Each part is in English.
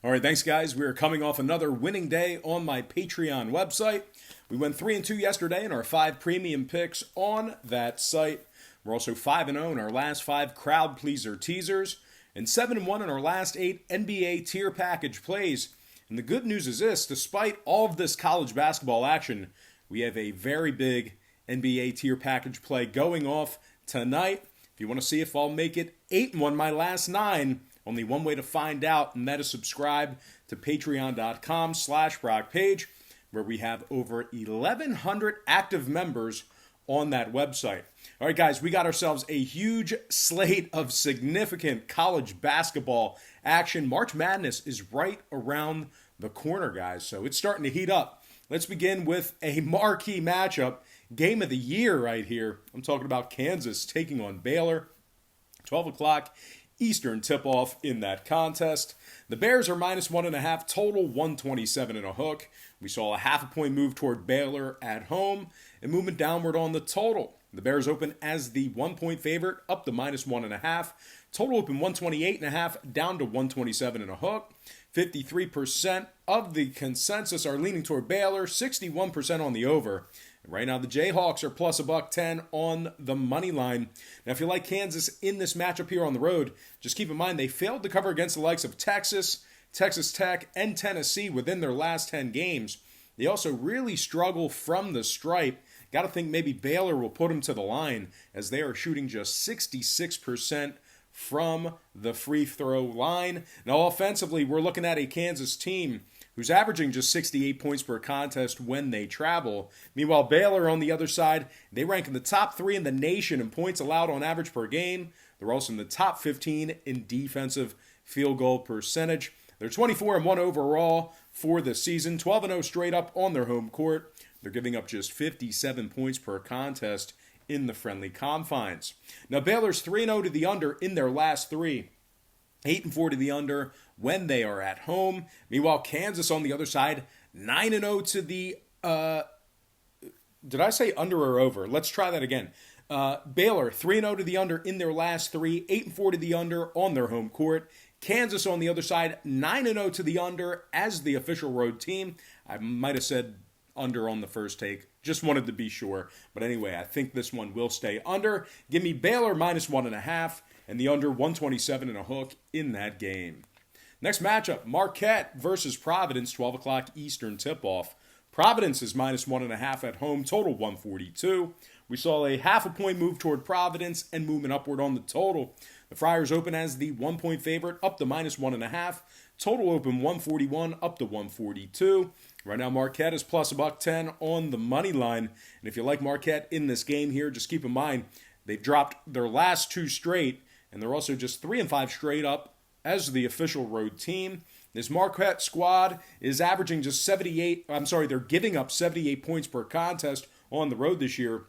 All right, thanks, guys. We are coming off another winning day on my Patreon website. We went 3-2 yesterday in our 5 premium picks on that site. We're also 5-0 in our last 5 crowd pleaser teasers and 7-1 in our last 8 NBA tier package plays. And the good news is this: despite all of this college basketball action, we have a very big NBA tier package play going off tonight. If you want to see if I'll make it 8-1 my last 9, only one way to find out, and that is subscribe to patreon.com/BrockPage, where we have over 1,100 active members on that website. All right, guys, we got ourselves a huge slate of significant college basketball action. March Madness is right around the corner, guys, so it's starting to heat up. Let's begin with a marquee matchup, game of the year right here. I'm talking about Kansas taking on Baylor, 12 o'clock Eastern tip-off in that contest. The Bears are -1.5, total 127 and a hook. We saw a half a point move toward Baylor at home and movement downward on the total. The Bears open as the 1-point favorite, up to -1.5. Total open 128.5, down to 127 and a hook. 53% of the consensus are leaning toward Baylor, 61% on the over. Right now, the Jayhawks are plus $110 on the money line. Now, if you like Kansas in this matchup here on the road, just keep in mind they failed to cover against the likes of Texas, Texas Tech, and Tennessee within their last 10 games. They also really struggle from the stripe. Got to think maybe Baylor will put them to the line, as they are shooting just 66% from the free throw line. Now, offensively, we're looking at a Kansas team who's averaging just 68 points per contest when they travel. Meanwhile, Baylor on the other side, they rank in the top 3 in the nation in points allowed on average per game. They're also in the top 15 in defensive field goal percentage. They're 24-1 overall for the season, 12-0 straight up on their home court. They're giving up just 57 points per contest in the friendly confines. Now, Baylor's 3-0 to the under in their last 3. 8-4 to the under when they are at home. Meanwhile, Kansas on the other side, 9-0 to the... did I say under or over? Let's try that again. Baylor, 3-0 to the under in their last 3. 8-4 to the under on their home court. Kansas on the other side, 9-0 to the under as the official road team. I might have said under on the first take. Just wanted to be sure. But anyway, I think this one will stay under. Give me Baylor -1.5. And the under 127 and a hook in that game. Next matchup, Marquette versus Providence, 12 o'clock Eastern tip-off. Providence is -1.5 at home, total 142. We saw a half a point move toward Providence and movement upward on the total. The Friars open as the 1-point favorite, up to -1.5. Total open 141, up to 142. Right now, Marquette is plus $110 on the money line. And if you like Marquette in this game here, just keep in mind, they've dropped their last 2 straight. And they're also just 3-5 straight up as the official road team. This Marquette squad is averaging just they're giving up 78 points per contest on the road this year.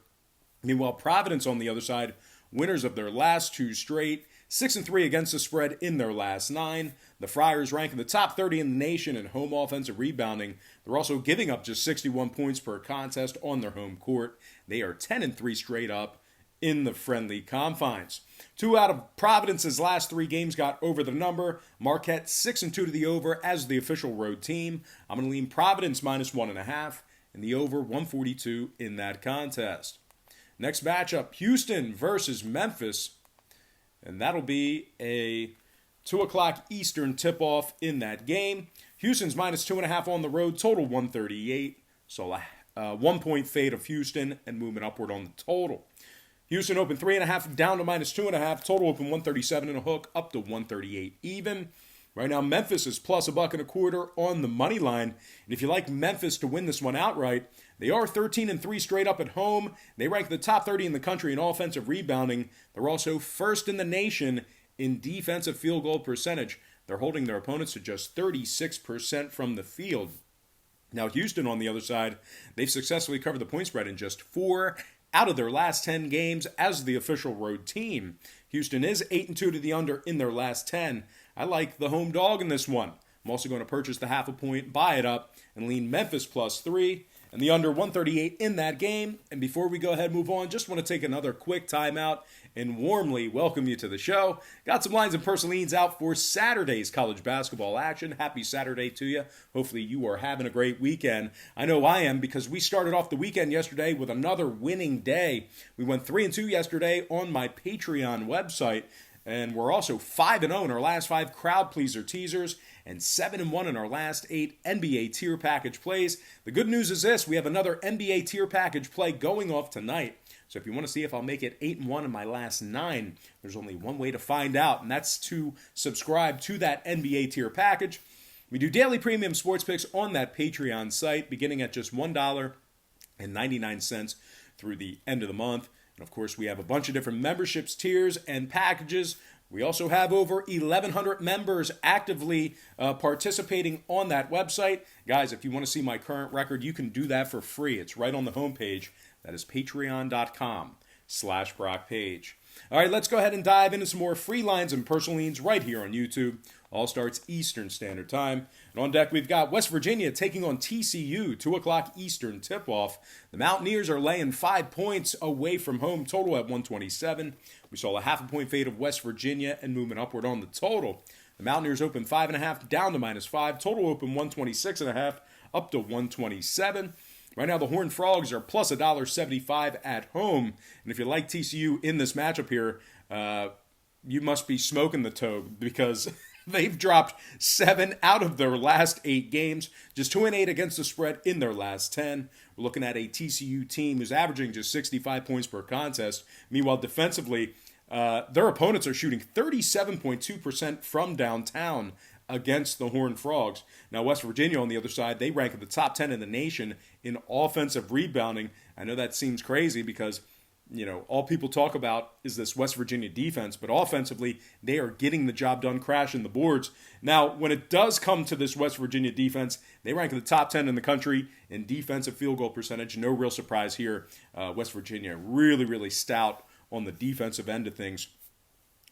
Meanwhile, Providence on the other side, winners of their last 2 straight, 6-3 against the spread in their last 9. The Friars rank in the top 30 in the nation in home offensive rebounding. They're also giving up just 61 points per contest on their home court. They are 10-3 straight up in the friendly confines. 2 out of Providence's last 3 games got over the number. Marquette 6-2 to the over as the official road team. I'm going to lean Providence -1.5 and the over 142 in that contest. Next matchup, Houston versus Memphis. And that'll be a 2 o'clock Eastern tip-off in that game. Houston's -2.5 on the road, total 138. So a 1-point fade of Houston and movement upward on the total. Houston open 3.5 down to -2.5. Total open 137 and a hook, up to 138 even. Right now, Memphis is plus $1.25 on the money line. And if you like Memphis to win this one outright, they are 13-3 straight up at home. They rank the top 30 in the country in offensive rebounding. They're also first in the nation in defensive field goal percentage. They're holding their opponents to just 36% from the field. Now, Houston on the other side, they've successfully covered the point spread in just 4 out of their last 10 games as the official road team. Houston is 8-2 to the under in their last 10. I like the home dog in this one. I'm also going to purchase the half a point, buy it up, and lean Memphis +3 and the under 138 in that game. And before we go ahead and move on, just want to take another quick timeout and warmly welcome you to the show. Got some lines and personal leans out for Saturday's college basketball action. Happy Saturday to you. Hopefully you are having a great weekend. I know I am, because we started off the weekend yesterday with another winning day. We went 3-2 yesterday on my Patreon website, and we're also 5-0 in our last 5 crowd pleaser teasers and 7-1 in our last 8 NBA tier package plays. The good news is this: we have another NBA tier package play going off tonight. So if you want to see if I'll make it 8-1 in my last 9, there's only one way to find out, and that's to subscribe to that NBA tier package. We do daily premium sports picks on that Patreon site, beginning at just $1.99 through the end of the month. And of course, we have a bunch of different memberships, tiers, and packages. We also have over 1,100 members actively participating on that website. Guys, if you want to see my current record, you can do that for free. It's right on the homepage. That is patreon.com/BrockPage. All right, let's go ahead and dive into some more free lines and personal leans right here on YouTube. All starts Eastern Standard Time. And on deck, we've got West Virginia taking on TCU, 2 o'clock Eastern tip-off. The Mountaineers are laying 5 points away from home, total at 127. We saw a half a point fade of West Virginia and movement upward on the total. The Mountaineers open 5.5 down to -5. Total open 126.5 up to 127. Right now, the Horned Frogs are plus $1.75 at home. And if you like TCU in this matchup here, you must be smoking the toad, because they've dropped 7 out of their last 8 games, just 2-8 against the spread in their last 10. We're looking at a TCU team who's averaging just 65 points per contest. Meanwhile, defensively, their opponents are shooting 37.2% from downtown against the Horned Frogs. Now, West Virginia, on the other side, they rank in the top 10 in the nation in offensive rebounding. I know that seems crazy because, all people talk about is this West Virginia defense, but offensively, they are getting the job done, crashing the boards. Now, when it does come to this West Virginia defense, they rank in the top 10 in the country in defensive field goal percentage. No real surprise here. West Virginia really, really stout on the defensive end of things.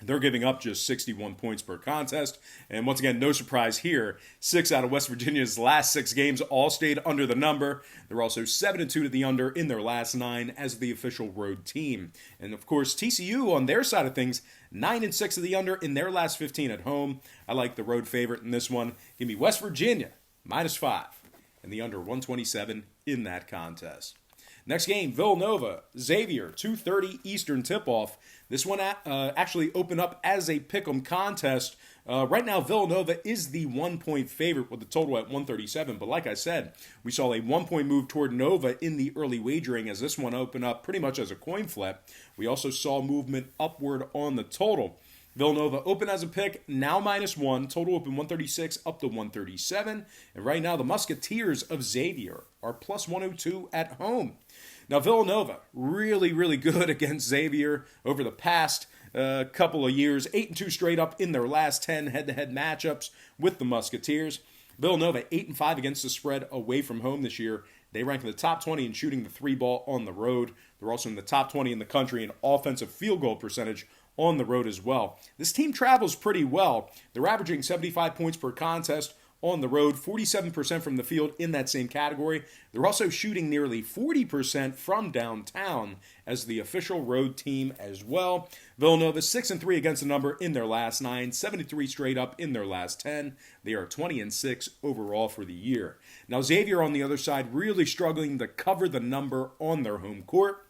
They're giving up just 61 points per contest. And once again, no surprise here. 6 out of West Virginia's last 6 games all stayed under the number. They're also 7-2 to the under in their last 9 as the official road team. And of course, TCU on their side of things, 9-6 to the under in their last 15 at home. I like the road favorite in this one. Give me West Virginia -5 and the under 127 in that contest. Next game, Villanova, Xavier, 2:30 Eastern tip-off. This one actually opened up as a pick'em contest. Right now, Villanova is the 1-point favorite with the total at 137. But like I said, we saw a 1-point move toward Nova in the early wagering as this one opened up pretty much as a coin flip. We also saw movement upward on the total. Villanova open as a pick, now -1. Total open 136 up to 137. And right now, the Musketeers of Xavier are plus 102 at home. Now, Villanova, really, really good against Xavier over the past couple of years. 8-2 straight up in their last 10 head-to-head matchups with the Musketeers. Villanova, 8-5 against the spread away from home this year. They rank in the top 20 in shooting the 3-ball on the road. They're also in the top 20 in the country in offensive field goal percentage on the road as well. This team travels pretty well. They're averaging 75 points per contest on the road, 47% from the field in that same category. They're also shooting nearly 40% from downtown as the official road team as well. Villanova 6-3 against the number in their last 9, 73 straight up in their last 10. They are 20-6 overall for the year. Now, Xavier on the other side really struggling to cover the number on their home court.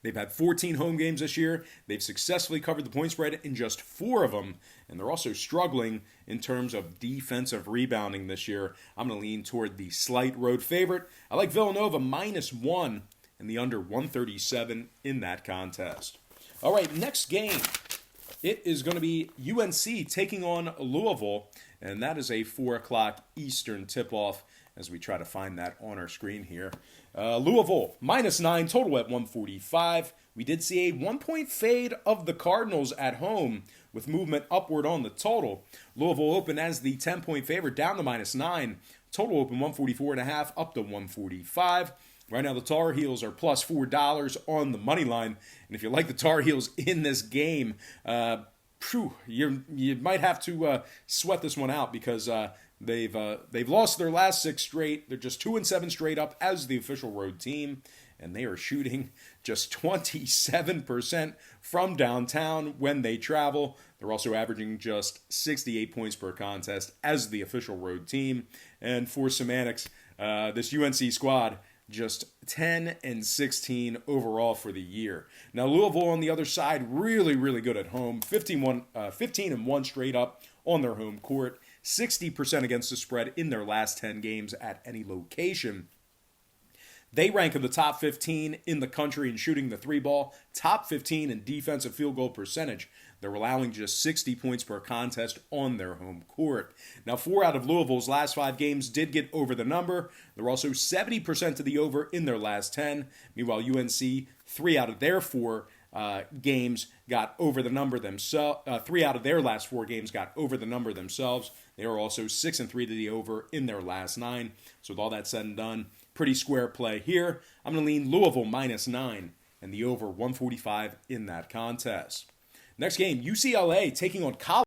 They've had 14 home games this year. They've successfully covered the point spread in just 4 of them. And they're also struggling in terms of defensive rebounding this year. I'm going to lean toward the slight road favorite. I like Villanova -1 and the under 137 in that contest. All right, next game. It is going to be UNC taking on Louisville. And that is a 4 o'clock Eastern tip-off as we try to find that on our screen here. Louisville, -9, total at 145. We did see a 1-point fade of the Cardinals at home with movement upward on the total. Louisville open as the 10-point favorite down to -9. Total open 144.5 up to 145. Right now, the Tar Heels are plus $4 on the money line. And if you like the Tar Heels in this game, you might have to sweat this one out because They've lost their last 6 straight. They're just 2-7 straight up as the official road team, and they are shooting just 27% from downtown when they travel. They're also averaging just 68 points per contest as the official road team. And for semantics, this UNC squad just 10-16 overall for the year. Now Louisville on the other side, really, really good at home. 15-1 straight up on their home court. 60% against the spread in their last 10 games at any location. They rank in the top 15 in the country in shooting the 3-ball, top 15 in defensive field goal percentage. They're allowing just 60 points per contest on their home court. Now, 4 out of Louisville's last 5 games did get over the number. They're also 70% to the over in their last 10. Meanwhile, UNC, 3 out of their 4 games got over the number themselves. 3 out of their last 4 games got over the number themselves. They are also 6-3 to the over in their last 9. So with all that said and done, pretty square play here. I'm going to lean Louisville -9 and the over 145 in that contest. Next game, UCLA taking on Colorado.